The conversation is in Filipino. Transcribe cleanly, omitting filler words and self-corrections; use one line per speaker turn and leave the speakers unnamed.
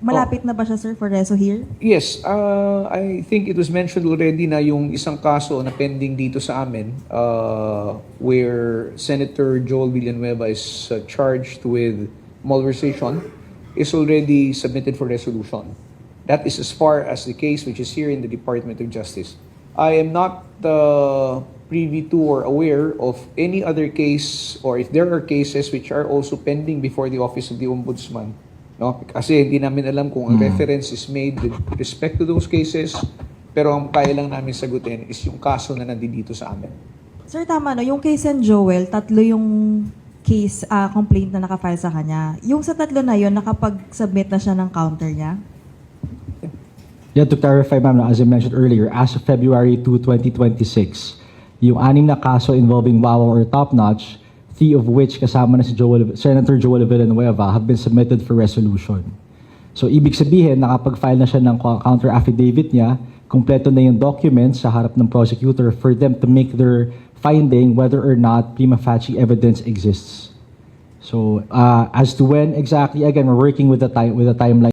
Malapit na ba siya, sir, for reso here?
Yes, I think it was mentioned already na yung isang kaso na pending dito sa amin where Senator Joel Villanueva is charged with malversation is already submitted for resolution. That is as far as the case which is here in the Department of Justice. I am not privy to or aware of any other case or if there are cases which are also pending before the Office of the Ombudsman. No? Kasi hindi namin alam kung ang reference is made with respect to those cases, pero ang kaya lang namin sagutin is yung kaso na nandito sa amin.
Sir, tama, no? Yung case ni Joel, tatlo yung case, complaint na nakafile sa kanya. Yung sa tatlo na yun, nakapag-submit na siya ng counter niya?
Yeah, to clarify, ma'am, as I mentioned earlier, as of February 2, 2026, yung 6 na kaso involving Wawa or Top Notch, 3 of which kasama na si Senator Joel Villanueva have been submitted for resolution. So, ibig sabihin, nakapag-file na siya ng counter affidavit niya, kumpleto na yung documents sa harap ng prosecutor for them to make their finding whether or not prima facie evidence exists. So, as to when exactly, again, we're working with the timeline.